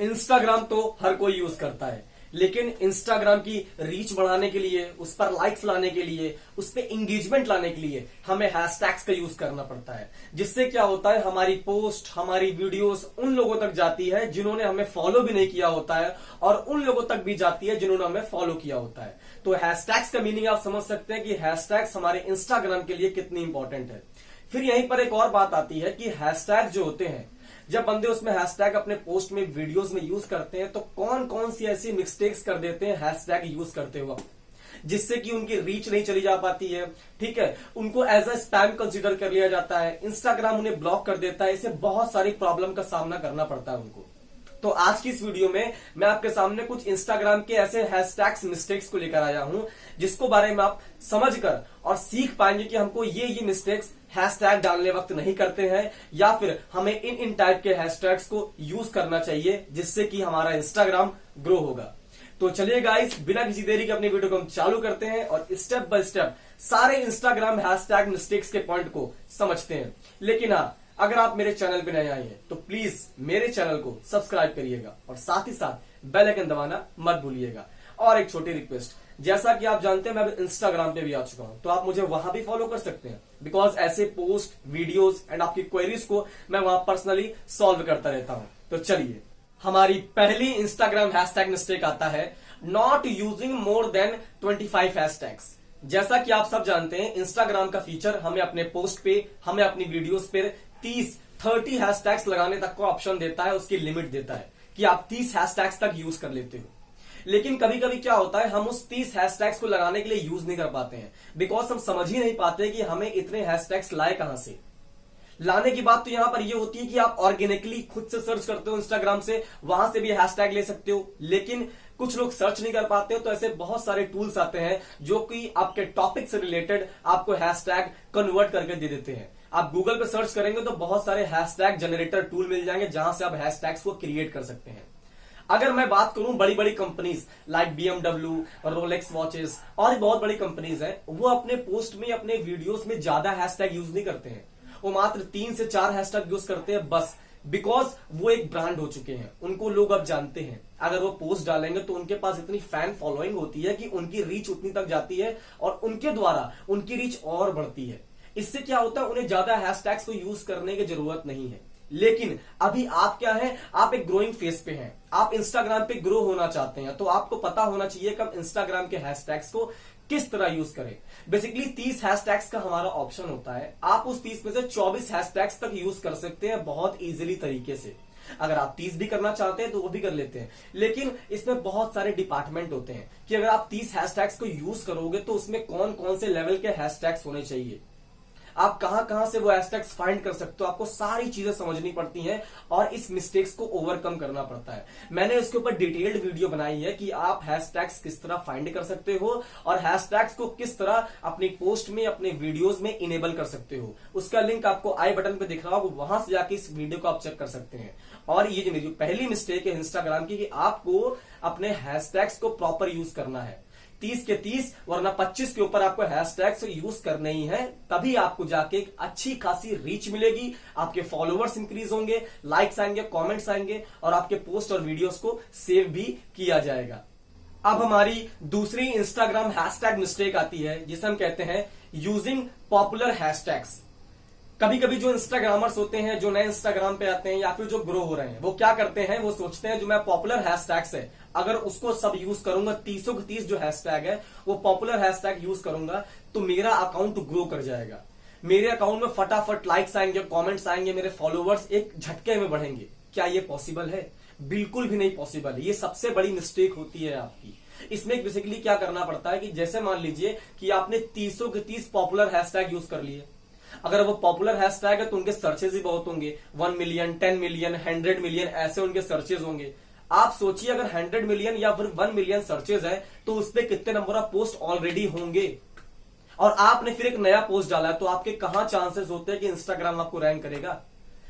Instagram तो हर कोई use करता है, लेकिन इंस्टाग्राम की रीच बढ़ाने के लिए, उस पर लाइक्स लाने के लिए, उस पर इंगेजमेंट लाने के लिए हमें हैशटैग्स का यूज करना पड़ता है। जिससे क्या होता है, हमारी पोस्ट, हमारी वीडियोस उन लोगों तक जाती है जिन्होंने हमें फॉलो भी नहीं किया होता है, और उन लोगों तक भी जाती है जिन्होंने हमें फॉलो किया होता है। तो हैशटैग्स का मीनिंग आप समझ सकते हैं कि हैशटैग्स हमारे इंस्टाग्राम के लिए कितनी इंपॉर्टेंट है। फिर यहीं पर एक और बात आती है कि हैशटैग जो होते हैं, जब बंदे उसमें हैशटैग अपने पोस्ट में, वीडियोस में यूज करते हैं, तो कौन कौन सी ऐसी मिस्टेक्स कर देते हैं हैशटैग यूज करते वक्त, जिससे कि उनकी रीच नहीं चली जा पाती है। ठीक है, उनको एज अ स्पैम कंसीडर कर लिया जाता है, इंस्टाग्राम उन्हें ब्लॉक कर देता है, इससे बहुत सारी प्रॉब्लम का सामना करना पड़ता है उनको। तो आज की इस वीडियो में मैं आपके सामने कुछ इंस्टाग्राम के ऐसे हैशटैग्स मिस्टेक्स को लेकर आया हूं, जिसको बारे में आप समझकर और सीख पाएंगे कि हमको ये मिस्टेक्स हैशटैग डालने वक्त नहीं करते हैं, या फिर हमें इन टाइप के हैशटैग्स को यूज करना चाहिए, जिससे कि हमारा इंस्टाग्राम ग्रो होगा। तो चलिए गाइस, बिना किसी देरी के अपनी वीडियो को हम चालू करते हैं और स्टेप बाय स्टेप सारे इंस्टाग्राम हैशटैग मिस्टेक्स के पॉइंट को समझते हैं। लेकिन हाँ, अगर आप मेरे चैनल पे नए आए हैं तो प्लीज मेरे चैनल को सब्सक्राइब करिएगा और साथ ही साथ बेल आइकन दबाना मत भूलिएगा। और एक छोटी रिक्वेस्ट, जैसा कि आप जानते हैं मैं अब इंस्टाग्राम पे भी आ चुका हूं, तो आप मुझे वहां भी फॉलो कर सकते हैं, बिकॉज ऐसे पोस्ट, वीडियोस एंड आपकी क्वेरीज को मैं वहां पर्सनली सॉल्व करता रहता हूं। तो चलिए, हमारी पहली इंस्टाग्राम हैशटैग मिस्टेक आता है not using more than 25 hashtags. जैसा कि आप सब जानते हैं, इंस्टाग्राम का फीचर हमें अपने पोस्ट पे, हमें अपनी वीडियोस पे 30 हैशटैग्स लगाने तक का ऑप्शन देता है, उसकी लिमिट देता है कि आप 30 हैशटैग्स तक यूज कर लेते हो। लेकिन कभी कभी क्या होता है, हम उस 30 हैशटैग्स को लगाने के लिए यूज नहीं कर पाते हैं, बिकॉज हम समझ ही नहीं पाते कि हमें इतने हैशटैग्स लाए कहां से। लाने की बात तो यहां पर यह होती है कि आप ऑर्गेनिकली खुद से सर्च करते हो इंस्टाग्राम से, वहां से भी हैशटैग ले सकते हो, लेकिन कुछ लोग सर्च नहीं कर पाते हो। तो ऐसे बहुत सारे टूल्स आते हैं जो कि आपके टॉपिक से रिलेटेड आपको हैशटैग कन्वर्ट करके दे देते हैं। आप गूगल पे सर्च करेंगे तो बहुत सारे हैशटैग जनरेटर टूल मिल जाएंगे, जहां से आप हैशटैग्स को क्रिएट कर सकते हैं। अगर मैं बात करूं बड़ी बड़ी companies like BMW, Rolex watches और बहुत बड़ी कंपनीज हैं, वो अपने पोस्ट में, अपने वीडियोस में ज्यादा हैशटैग यूज नहीं करते हैं। वो मात्र 3 से 4 हैशटैग यूज करते हैं बस, बिकॉज वो एक ब्रांड हो चुके हैं, उनको लोग अब जानते हैं। अगर वो पोस्ट डालेंगे तो उनके पास इतनी फैन फॉलोइंग होती है कि उनकी रीच उतनी तक जाती है और उनके द्वारा उनकी रीच और बढ़ती है। इससे क्या होता है, उन्हें ज्यादा हैशटैग्स को यूज करने की जरूरत नहीं है। लेकिन अभी आप क्या है, आप एक ग्रोइंग फेज पे हैं, आप इंस्टाग्राम पे ग्रो होना चाहते हैं, तो आपको पता होना चाहिए कि हम इंस्टाग्राम के हैशटैग्स को किस तरह यूज करें। बेसिकली 30 हैशटैग्स का हमारा ऑप्शन होता है, आप उस 30 में से 24 हैशटैग्स तक यूज कर सकते हैं बहुत इजीली तरीके से। अगर आप 30 भी करना चाहते हैं तो वो भी कर लेते हैं, लेकिन इसमें बहुत सारे डिपार्टमेंट होते हैं कि अगर आप 30 हैशटैग्स को यूज करोगे तो उसमें कौन कौन से लेवल के हैशटैग्स होने चाहिए, आप कहां कहां से वो हैशटैग्स फाइंड कर सकते हो, आपको सारी चीजें समझनी पड़ती हैं और इस मिस्टेक्स को ओवरकम करना पड़ता है। मैंने इसके ऊपर डिटेल्ड वीडियो बनाई है कि आप हैशटैग्स किस तरह फाइंड कर सकते हो और हैशटैग्स को किस तरह अपनी पोस्ट में, अपने वीडियोस में इनेबल कर सकते हो। उसका लिंक आपको आई बटन पे दिख रहा होगा, वहां से जाके इस वीडियो को आप चेक कर सकते हैं। और ये जो मेरी पहली मिस्टेक है इंस्टाग्राम की, कि आपको अपने हैशटैग्स को प्रॉपर यूज करना है। 30 के 30 वरना 25 के ऊपर आपको हैशटैग्स यूज करने ही है, तभी आपको जाके एक अच्छी खासी रीच मिलेगी, आपके फॉलोअर्स इंक्रीज होंगे, लाइक्स आएंगे, कमेंट्स आएंगे और आपके पोस्ट और वीडियोस को सेव भी किया जाएगा। अब हमारी दूसरी इंस्टाग्राम हैशटैग मिस्टेक आती है, जिसे हम कहते हैं यूजिंग पॉपुलर हैशटैग्स। कभी कभी जो इंस्टाग्रामर्स होते हैं, जो नए इंस्टाग्राम पे आते हैं या फिर जो ग्रो हो रहे हैं, वो क्या करते हैं, वो सोचते हैं जो मैं पॉपुलर हैशटैग्स है, अगर उसको सब यूज करूंगा, 30 के 30 जो हैशटैग है वो पॉपुलर हैशटैग यूज करूंगा, तो मेरा अकाउंट ग्रो कर जाएगा, मेरे अकाउंट में फटाफट लाइक्स आएंगे, कमेंट्स आएंगे, मेरे फॉलोअर्स एक झटके में बढ़ेंगे। क्या ये पॉसिबल है? बिल्कुल भी नहीं पॉसिबल है। ये सबसे बड़ी मिस्टेक होती है आपकी। इसमें बेसिकली क्या करना पड़ता है कि जैसे मान लीजिए कि आपने 30 के 30 पॉपुलर हैशटैग यूज कर लिए, अगर वो पॉपुलर हैशटैग है तो उनके सर्चेज ही बहुत होंगे, 1 मिलियन, 10 मिलियन, 100 मिलियन ऐसे उनके सर्चेज होंगे। आप सोचिए अगर 100 मिलियन या फिर 1 मिलियन सर्चेज है तो उस पर कितने नंबर ऑफ पोस्ट ऑलरेडी होंगे, और आपने फिर एक नया पोस्ट डाला है, तो आपके कहां चांसेस होते हैं कि इंस्टाग्राम आपको रैंक करेगा।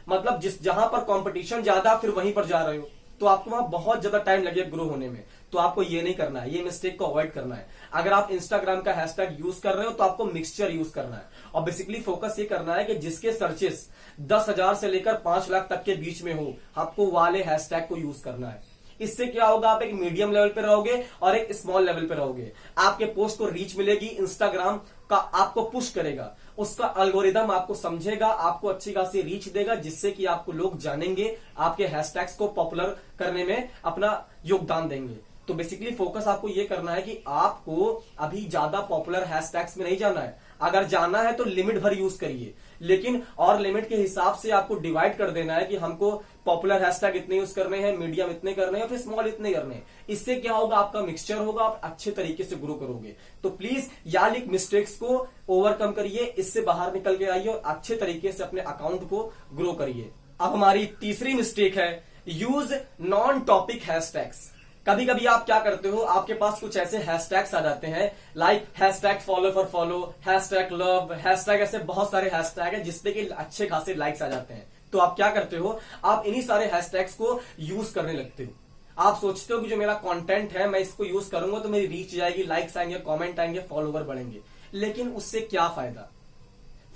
मतलब जहां पर कंपटीशन ज्यादा फिर वहीं पर जा रहे हो, तो आपको वहां बहुत ज्यादा टाइम लगेगा ग्रो होने में। तो आपको ये नहीं करना है, ये मिस्टेक को अवॉइड करना है। अगर आप इंस्टाग्राम का हैशटैग यूज कर रहे हो तो आपको मिक्सचर यूज करना है और बेसिकली फोकस ये करना है कि जिसके सर्चेस 10,000 से लेकर 5 लाख तक के बीच में हो, आपको वाले हैशटैग को यूज करना है। इससे क्या होगा, आप एक मीडियम लेवल पे रहोगे और एक स्मॉल लेवल पे रहोगे। आपके पोस्ट को रीच मिलेगी, इंस्टाग्राम का आपको पुश करेगा, उसका एल्गोरिदम आपको समझेगा, आपको अच्छी खासी रीच देगा, जिससे कि आपको लोग जानेंगे, आपके हैशटैग्स को पॉपुलर करने में अपना योगदान देंगे। तो बेसिकली फोकस आपको ये करना है कि आपको अभी ज्यादा पॉपुलर हैशटैग्स में नहीं जाना है। अगर जाना है तो लिमिट भर यूज करिए, लेकिन और लिमिट के हिसाब से आपको डिवाइड कर देना है कि हमको पॉपुलर हैशटैग इतने यूज करने हैं, मीडियम इतने करने हैं, फिर स्मॉल इतने करने हैं। इससे क्या होगा, आपका मिक्सचर होगा, आप अच्छे तरीके से ग्रो करोगे। तो प्लीज यार मिस्टेक्स को ओवरकम करिए, इससे बाहर निकल के आइए और अच्छे तरीके से अपने अकाउंट को ग्रो करिए। अब हमारी तीसरी मिस्टेक है यूज नॉन टॉपिक हैशटैग्स। कभी कभी आप क्या करते हो, आपके पास कुछ ऐसे हैशटैग्स आ जाते हैं like hashtag follow for follow, hashtag love, hashtag, ऐसे बहुत सारे हैशटैग है जिसपे कि अच्छे खासे लाइक्स आ जाते हैं। तो आप क्या करते हो, आप इन्हीं सारे हैशटैग्स को यूज करने लगते हो। आप सोचते हो कि जो मेरा कंटेंट है मैं इसको यूज करूंगा तो मेरी रीच जाएगी, लाइक्स आएंगे, कमेंट आएंगे, फॉलोवर बढ़ेंगे। लेकिन उससे क्या फायदा?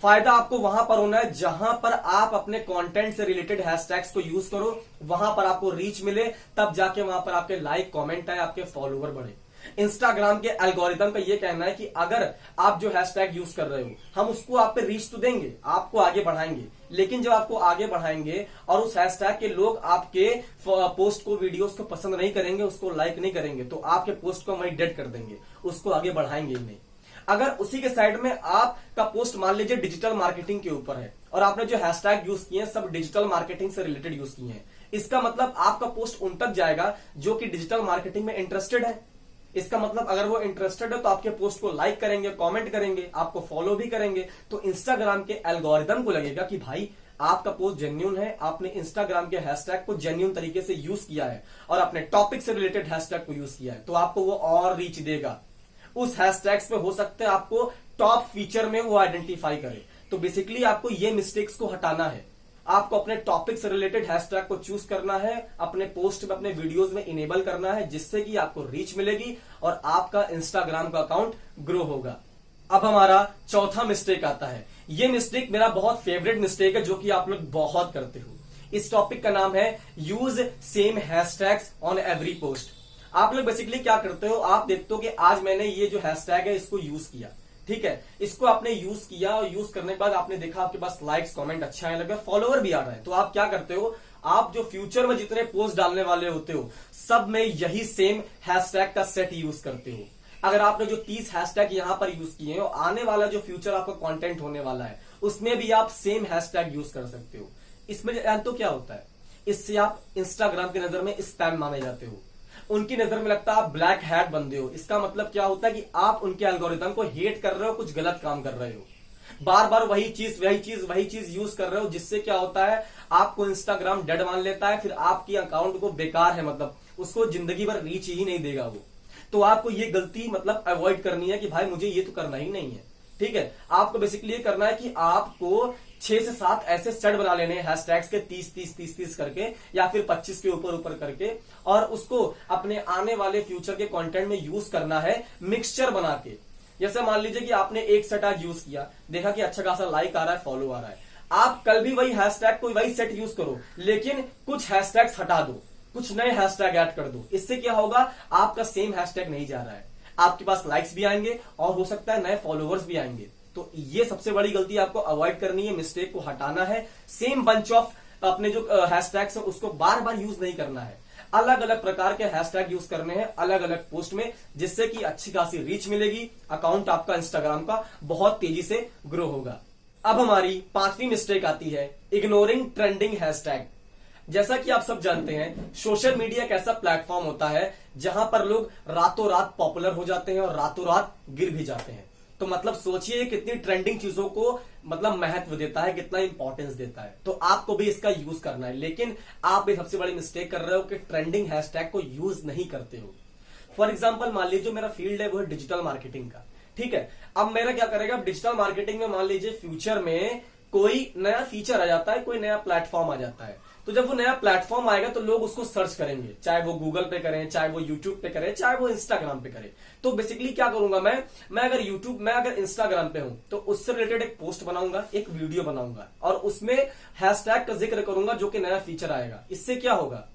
फायदा आपको वहां पर होना है जहां पर आप अपने कंटेंट से रिलेटेड हैशटैग्स को यूज करो, वहां पर आपको रीच मिले, तब जाके वहां पर आपके लाइक, कमेंट आए, आपके फॉलोवर बढ़े। इंस्टाग्राम के एल्गोरिदम का ये कहना है कि अगर आप जो हैशटैग यूज कर रहे हो, हम उसको आप पे रीच तो देंगे, आपको आगे बढ़ाएंगे, लेकिन जब आपको आगे बढ़ाएंगे और उस हैशटैग के लोग आपके पोस्ट को, वीडियोस को पसंद नहीं करेंगे, उसको लाइक नहीं करेंगे, तो आपके पोस्ट को वहीं डेड कर देंगे, उसको आगे बढ़ाएंगे ही नहीं। अगर उसी के साइड में आपका पोस्ट मान लीजिए डिजिटल मार्केटिंग के ऊपर है और आपने जो हैशटैग यूज किए हैं सब डिजिटल मार्केटिंग से रिलेटेड यूज किए हैं, इसका मतलब आपका पोस्ट उन तक जाएगा जो कि डिजिटल मार्केटिंग में इंटरेस्टेड है। इसका मतलब अगर वो इंटरेस्टेड है तो आपके पोस्ट को लाइक करेंगे, कमेंट करेंगे, आपको फॉलो भी करेंगे। तो इंस्टाग्राम के एल्गोरिदम को लगेगा कि भाई आपका पोस्ट जेन्युइन है, आपने इंस्टाग्राम के हैशटैग को जेन्युइन तरीके से यूज किया है और अपने टॉपिक से रिलेटेड हैशटैग को यूज किया है, तो आपको वो और रीच देगा। उस हैशटैग्स पे हो सकता है आपको टॉप फीचर में वो आइडेंटिफाई करे। तो बेसिकली आपको ये मिस्टेक्स को हटाना है, आपको अपने टॉपिक से रिलेटेड हैशटैग को चूज करना है, अपने पोस्ट में, अपने वीडियोस में इनेबल करना है, जिससे कि आपको रीच मिलेगी और आपका इंस्टाग्राम का अकाउंट ग्रो होगा। अब हमारा चौथा मिस्टेक आता है। ये मिस्टेक मेरा बहुत फेवरेट मिस्टेक है जो कि आप लोग बहुत करते हो। इस टॉपिक का नाम है use same hashtags on every post. आप लोग बेसिकली क्या करते हो, आप देखते हो कि आज मैंने ये जो हैशटैग है इसको यूज किया, ठीक है, इसको आपने यूज किया और यूज करने के बाद आपने देखा आपके पास लाइक्स, कमेंट अच्छा आने लगा, फॉलोवर भी आ रहा है, तो आप क्या करते हो, आप जो फ्यूचर में जितने पोस्ट डालने वाले होते हो सब में यही सेम हैशटैग का सेट यूज करते हो। अगर आपने जो 30 हैशटैग यहां पर यूज किए हैं और आने वाला जो फ्यूचर आपका कंटेंट होने वाला है उसमें भी आप सेम हैशटैग यूज कर सकते हो। इसमें तो क्या होता है, इससे आप इंस्टाग्राम की नजर में स्पैम माने जाते हो, उनकी नजर में लगता है आप ब्लैक हैट बंदे हो। इसका मतलब क्या होता है कि आप उनके एल्गोरिदम को हेट कर रहे हो, कुछ गलत काम कर रहे हो, बार बार वही चीज यूज कर रहे हो, जिससे क्या होता है आपको इंस्टाग्राम डेड मान लेता है, फिर आपकी अकाउंट को बेकार है, मतलब उसको जिंदगी भर रीच ही नहीं देगा वो। तो आपको ये गलती मतलब अवॉइड करनी है कि भाई मुझे ये तो करना ही नहीं है, ठीक है। आपको बेसिकली ये करना है कि आपको 6 से 7 ऐसे सेट बना लेने हैं हैशटैग्स के 30 करके या फिर 25 के ऊपर करके, और उसको अपने आने वाले फ्यूचर के कंटेंट में यूज करना है मिक्सचर बना के। जैसे मान लीजिए कि आपने एक सेट आज यूज किया, देखा कि अच्छा खासा लाइक आ रहा है, फॉलो आ रहा है, आप कल भी वही हैशटैग को, वही सेट यूज करो, लेकिन कुछ हैशटैग्स हटा दो, कुछ नए हैशटैग ऐड कर दो। इससे क्या होगा, आपका सेम हैशटैग नहीं जा रहा है, आपके पास लाइक्स भी आएंगे और हो सकता है नए फॉलोवर्स भी आएंगे। तो ये सबसे बड़ी गलती आपको अवॉइड करनी है, मिस्टेक को हटाना है। सेम बंच ऑफ अपने जो हैशटैग्स है उसको बार बार यूज नहीं करना है, अलग अलग प्रकार के हैशटैग यूज करने हैं अलग अलग पोस्ट में, जिससे कि अच्छी खासी रीच मिलेगी, अकाउंट आपका इंस्टाग्राम का बहुत तेजी से ग्रो होगा। अब हमारी 5वीं मिस्टेक आती है इग्नोरिंग ट्रेंडिंग हैशटैग। जैसा कि आप सब जानते हैं सोशल मीडिया एक ऐसा प्लेटफॉर्म होता है जहां पर लोग रातों रात पॉपुलर हो जाते हैं और रातों रात गिर भी जाते हैं। तो मतलब सोचिए कितनी ट्रेंडिंग चीजों को मतलब महत्व देता है, कितना इंपॉर्टेंस देता है। तो आपको भी इसका यूज करना है, लेकिन आप भी सबसे बड़ी मिस्टेक कर रहे हो कि ट्रेंडिंग हैशटैग को यूज नहीं करते हो। फॉर एग्जाम्पल मान लीजिए मेरा फील्ड है वो है डिजिटल मार्केटिंग का, ठीक है। अब मेरा क्या करेगा, डिजिटल मार्केटिंग में मान लीजिए फ्यूचर में कोई नया फीचर आ जाता है, कोई नया प्लेटफॉर्म आ जाता है, तो जब वो नया प्लेटफॉर्म आएगा तो लोग उसको सर्च करेंगे, चाहे वो गूगल पे करें, चाहे वो यूट्यूब पे करें, चाहे वो इंस्टाग्राम पे करें। तो बेसिकली क्या करूंगा मैं अगर इंस्टाग्राम पे हूं तो उससे रिलेटेड एक पोस्ट बनाऊंगा, एक वीडियो बनाऊंगा और उसमें हैशटैग का जिक्र करूंगा जो कि नया फीचर आएगा। इससे क्या होगा,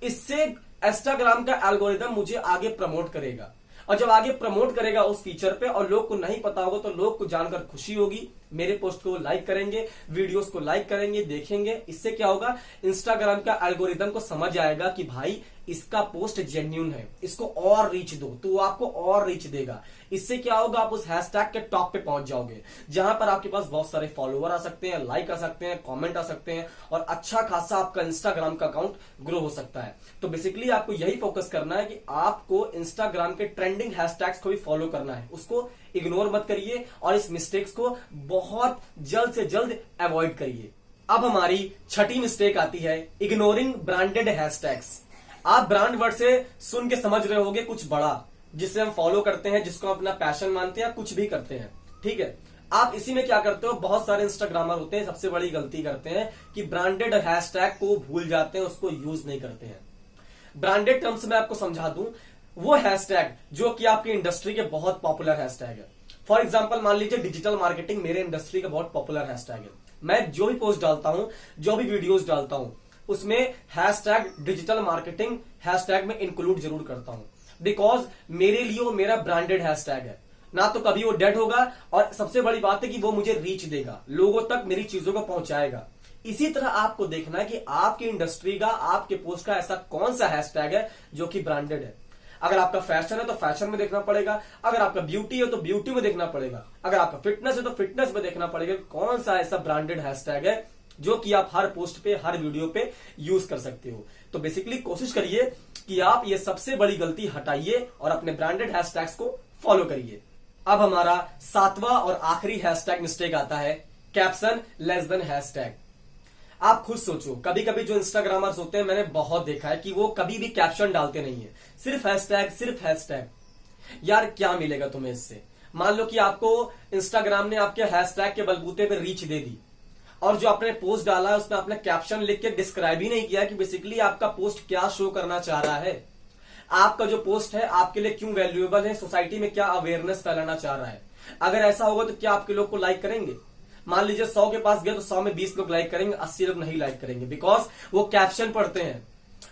इससे इंस्टाग्राम का एल्गोरिदम मुझे आगे प्रमोट करेगा, और जब आगे प्रमोट करेगा उस फीचर पे और लोग को नहीं पता होगा तो लोग को जानकर खुशी होगी, मेरे पोस्ट को लाइक करेंगे, वीडियोस को लाइक करेंगे, देखेंगे। इससे क्या होगा, इंस्टाग्राम का एल्गोरिदम को समझ आएगा कि भाई इसका पोस्ट जेन्युइन है, इसको और रीच दो, तो वो आपको और रीच देगा। इससे क्या होगा, आप उस हैशटैग के टॉप पे पहुंच जाओगे जहां पर आपके पास बहुत सारे फॉलोवर आ सकते हैं, लाइक आ सकते हैं, कमेंट आ सकते हैं और अच्छा खासा आपका इंस्टाग्राम का अकाउंट ग्रो हो सकता है। तो बेसिकली आपको यही फोकस करना है कि आपको इंस्टाग्राम के ट्रेंडिंग हैशटैग्स को भी फॉलो करना है, उसको इग्नोर मत करिए और इस मिस्टेक्स को बहुत जल्द से जल्द अवॉइड करिए। अब हमारी छठी मिस्टेक आती है, इग्नोरिंग ब्रांडेड हैशटैग्स। आप ब्रांड वर्ड से सुन के समझ रहे होगे कुछ बड़ा जिसे हम फॉलो करते हैं, जिसको हम अपना पैशन मानते हैं या कुछ भी करते हैं, ठीक है। आप इसी में क्या करते हो, बहुत सारे इंस्टाग्रामर होते हैं सबसे बड़ी गलती करते हैं कि ब्रांडेड हैशटैग को भूल जाते हैं, उसको यूज नहीं करते हैं। ब्रांडेड टर्म्स में आपको समझा दूं, वो हैशटैग जो कि आपकी इंडस्ट्री के बहुत पॉपुलर हैशटैग है। फॉर एग्जांपल मान लीजिए डिजिटल मार्केटिंग मेरे इंडस्ट्री का बहुत पॉपुलर हैशटैग है। मैं जो भी पोस्ट डालता हूं, जो भी वीडियोस डालता हूं, उसमें हैशटैग डिजिटल मार्केटिंग हैशटैग में इंक्लूड जरूर करता हूं, बिकॉज मेरे लिए वो मेरा ब्रांडेड हैशटैग है। ना तो कभी वो डेड होगा और सबसे बड़ी बात है कि वो मुझे रीच देगा, लोगों तक मेरी चीजों को पहुंचाएगा। इसी तरह आपको देखना है कि आपकी इंडस्ट्री का, आपके पोस्ट का ऐसा कौन सा हैशटैग है जो कि ब्रांडेड है। अगर आपका फैशन है तो फैशन में देखना पड़ेगा, अगर आपका ब्यूटी है तो ब्यूटी में देखना पड़ेगा, अगर आपका फिटनेस है तो फिटनेस में देखना पड़ेगा कौन सा ऐसा ब्रांडेड हैशटैग है जो कि आप हर पोस्ट पे, हर वीडियो पे यूज कर सकते हो। तो बेसिकली कोशिश करिए कि आप ये सबसे बड़ी गलती हटाइए और अपने ब्रांडेड हैशटैग्स को फॉलो करिए। अब हमारा सातवां और आखिरी हैशटैग मिस्टेक आता है, कैप्शन लेस देन हैशटैग। आप खुद सोचो, कभी कभी जो इंस्टाग्रामर्स होते हैं, मैंने बहुत देखा है कि वो कभी भी कैप्शन डालते नहीं है, सिर्फ हैशटैग, सिर्फ हैशटैग। यार क्या मिलेगा तुम्हें इससे? मान लो कि आपको इंस्टाग्राम ने आपके हैशटैग के बलबूते पे रीच दे दी और जो आपने पोस्ट डाला है उसमें आपने कैप्शन लिख के डिस्क्राइब ही नहीं किया कि बेसिकली आपका पोस्ट क्या शो करना चाह रहा है, आपका जो पोस्ट है आपके लिए क्यों वैल्यूएबल है, सोसाइटी में क्या अवेयरनेस फैलाना चाह रहा है। अगर ऐसा होगा तो क्या आपके लोग को लाइक करेंगे? मान लीजिए 100 के पास गया तो 100 में 20 लोग लाइक करेंगे, 80 लोग नहीं लाइक करेंगे, बिकॉज वो कैप्शन पढ़ते हैं,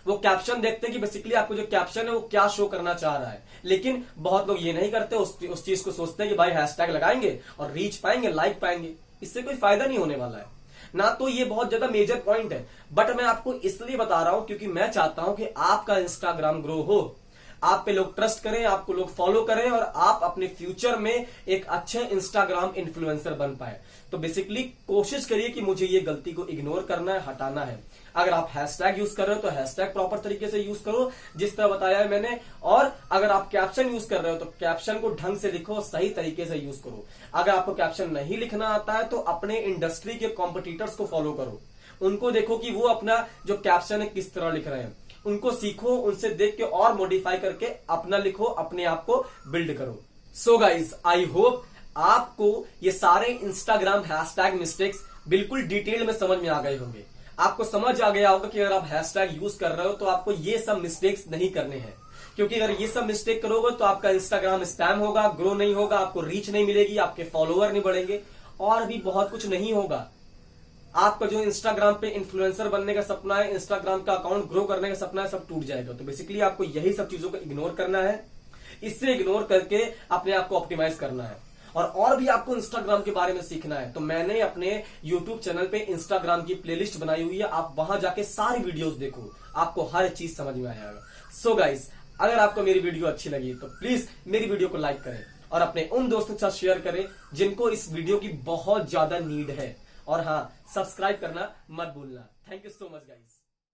वो कैप्शन देखते हैं कि बेसिकली आपको जो कैप्शन है वो क्या शो करना चाह रहा है। लेकिन बहुत लोग ये नहीं करते, उस चीज को सोचते हैं कि भाई हैशटैग लगाएंगे और रीच पाएंगे, लाइक पाएंगे। इससे कोई फायदा नहीं होने वाला है ना। तो ये बहुत ज्यादा मेजर पॉइंट है, बट मैं आपको इसलिए बता रहा हूं क्योंकि मैं चाहता हूं कि आपका इंस्टाग्राम ग्रो हो, आप पे लोग ट्रस्ट करें, आपको लोग फॉलो करें और आप अपने फ्यूचर में एक अच्छे इंस्टाग्राम इन्फ्लुएंसर बन पाए। तो बेसिकली कोशिश करिए कि मुझे ये गलती को इग्नोर करना है, हटाना है। अगर आप हैशटैग यूज कर रहे हो तो हैशटैग प्रॉपर तरीके से यूज करो जिस तरह बताया है मैंने, और अगर आप कैप्शन यूज कर रहे हो तो कैप्शन को ढंग से लिखो, सही तरीके से यूज करो। अगर आपको कैप्शन नहीं लिखना आता है तो अपने इंडस्ट्री के कॉम्पिटिटर्स को फॉलो करो, उनको देखो कि वो अपना जो कैप्शन है किस तरह लिख रहे हैं, उनको सीखो, उनसे देख के और मॉडिफाई करके अपना लिखो, अपने आप को बिल्ड करो। सो गाइज, आई होप आपको ये सारे इंस्टाग्राम हैशटैग मिस्टेक्स बिल्कुल डिटेल में समझ में आ गए होंगे। आपको समझ आ गया होगा कि अगर आप हैशटैग यूज कर रहे हो तो आपको ये सब मिस्टेक्स नहीं करने हैं, क्योंकि अगर ये सब मिस्टेक करोगे तो आपका इंस्टाग्राम स्पैम होगा, ग्रो नहीं होगा, आपको रीच नहीं मिलेगी, आपके फॉलोअर नहीं बढ़ेंगे और भी बहुत कुछ नहीं होगा। आपका जो इंस्टाग्राम पे इन्फ्लुएंसर बनने का सपना है, इंस्टाग्राम का अकाउंट ग्रो करने का सपना है, सब टूट जाएगा। तो बेसिकली आपको यही सब चीजों को इग्नोर करना है, इससे इग्नोर करके अपने आप को ऑप्टिमाइज करना है। और भी आपको इंस्टाग्राम के बारे में सीखना है तो मैंने अपने यूट्यूब चैनल पे इंस्टाग्राम की प्लेलिस्ट बनाई हुई है, आप वहां जाके सारी वीडियोस देखो, आपको हर चीज समझ में आएगा। सो गाइस, अगर आपको मेरी वीडियो अच्छी लगी तो प्लीज मेरी वीडियो को लाइक करें और अपने उन दोस्तों के साथ शेयर करें जिनको इस वीडियो की बहुत ज्यादा नीड है। और हाँ, सब्सक्राइब करना मत भूलना। Thank you so much guys.